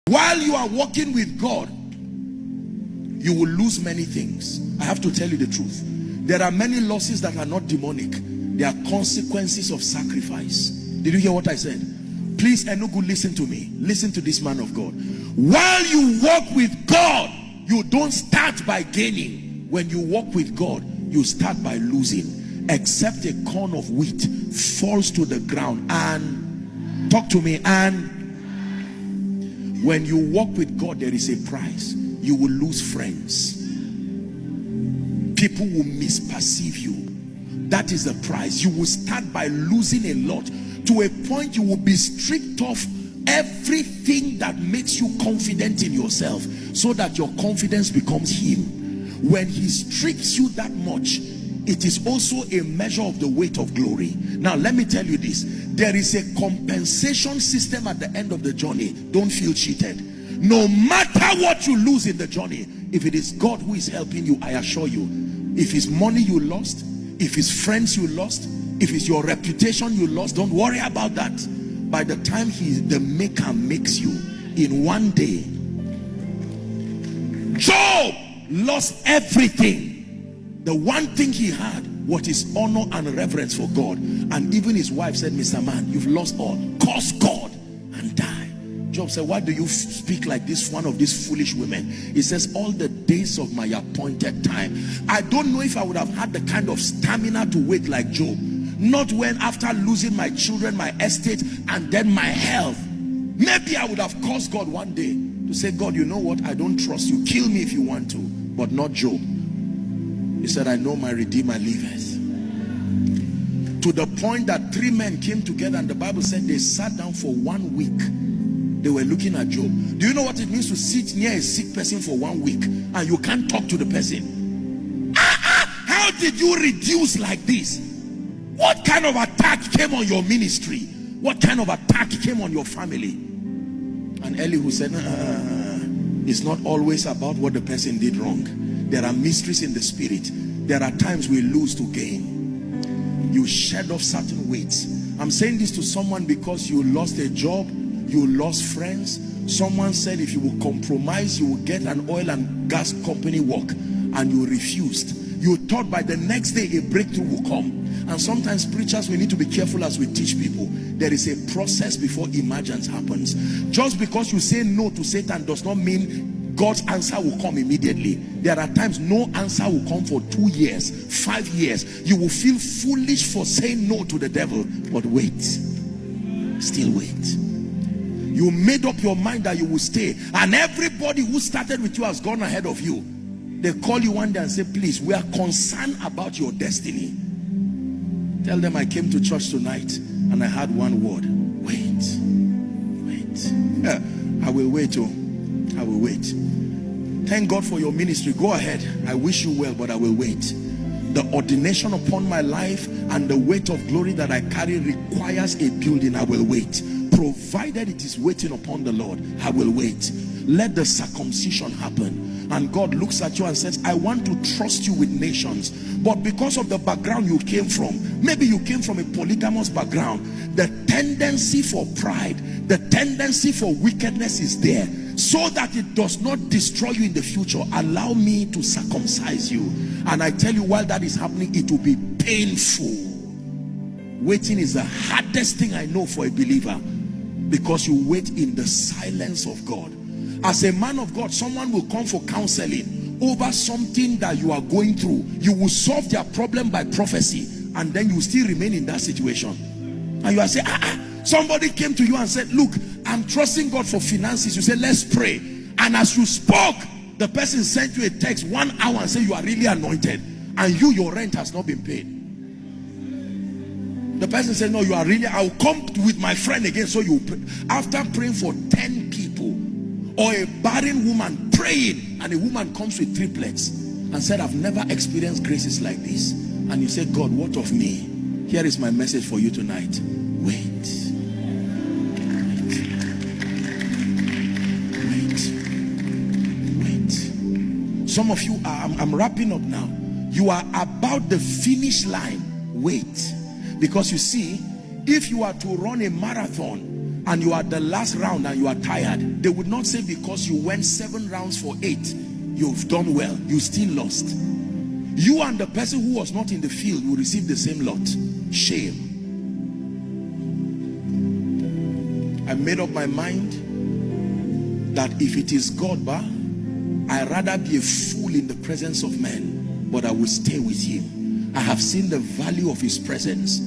While you are walking with God, you will lose many things. I have to tell you the truth. There are many losses that are not demonic. They are consequences of sacrifice. Did you hear what I said? Please, Enugu, listen to me. Listen to this man of God. While you walk with God, you don't start by gaining. When you walk with God, you start by losing. Except a corn of wheat falls to the ground and, talk to me, and when you walk with God, there is a price. You will lose friends. People will misperceive you. That is the price. You will start by losing a lot, to a point you will be stripped of everything that makes you confident in yourself, so that your confidence becomes him. When he strips you that much, it is also a measure of the weight of glory. Now let me tell you this. There is a compensation system at the end of the journey. Don't feel cheated. No matter what you lose in the journey, if it is God who is helping you, I assure you, if it's money you lost, if it's friends you lost, if it's your reputation you lost, don't worry about that. By the time the maker makes you, in one day, Job lost everything. The one thing he had was his honor and reverence for God. And even his wife said, Mr. Man, you've lost all. Curse God and die. Job said, why do you speak like this, one of these foolish women? He says, all the days of my appointed time. I don't know if I would have had the kind of stamina to wait like Job. Not when, after losing my children, my estate, and then my health, maybe I would have cursed God one day to say, God, you know what? I don't trust you. Kill me if you want to, but not Job. He said, I know my Redeemer liveth. To the point that 3 men came together, and the Bible said they sat down for 1 week. They were looking at Job. Do you know what it means to sit near a sick person for 1 week and you can't talk to the person? How did you reduce like this? What kind of attack came on your ministry? What kind of attack came on your family? And Elihu said, it's not always about what the person did wrong. There are mysteries in the spirit. There are times we lose to gain. You shed off certain weights. I'm saying this to someone because you lost a job, you lost friends. Someone said if you will compromise, you will get an oil and gas company work, and you refused. You thought by the next day a breakthrough will come. And sometimes preachers, we need to be careful as we teach people. There is a process before emergence happens. Just because you say no to Satan does not mean God's answer will come immediately. There are times no answer will come for 2 years, 5 years. You will feel foolish for saying no to the devil, but wait, still wait. You made up your mind that you will stay, and everybody who started with you has gone ahead of you. They call you one day and say, please, we are concerned about your destiny. Tell them I came to church tonight and I had one word: wait. I will wait. I will wait. Thank God for your ministry. Go ahead. I wish you well, but I will wait. The ordination upon my life and the weight of glory that I carry requires a building. I will wait. Provided it is waiting upon the Lord, I will wait. Let the circumcision happen. And God looks at you and says, I want to trust you with nations. But because of the background you came from, maybe you came from a polygamous background, the tendency for pride, the tendency for wickedness is there. So that it does not destroy you in the future, allow me to circumcise you. And I tell you, while that is happening, it will be painful. Waiting is the hardest thing I know for a believer, because you wait in the silence of God. As a man of God, someone will come for counseling over something that you are going through. You will solve their problem by prophecy, and then you still remain in that situation. And you are saying, somebody came to you and said, look, I'm trusting God for finances. You say, let's pray. And as you spoke, the person sent you a text 1 hour and said, you are really anointed, and your rent has not been paid. The person said, no, you are really, I'll come with my friend again. So you pray. After praying for 10 people, or a barren woman praying, and a woman comes with triplets and said, I've never experienced graces like this. And you say, God, what of me? Here is my message for you tonight. Wait. Some of you are, I'm wrapping up now. You are about the finish line. Wait. Because you see, if you are to run a marathon and you are the last round and you are tired, they would not say because you went 7 rounds for 8, you've done well. You still lost. You and the person who was not in the field will receive the same lot. Shame. I made up my mind that if it is God, I'd rather be a fool in the presence of men, but I will stay with him. I have seen the value of his presence.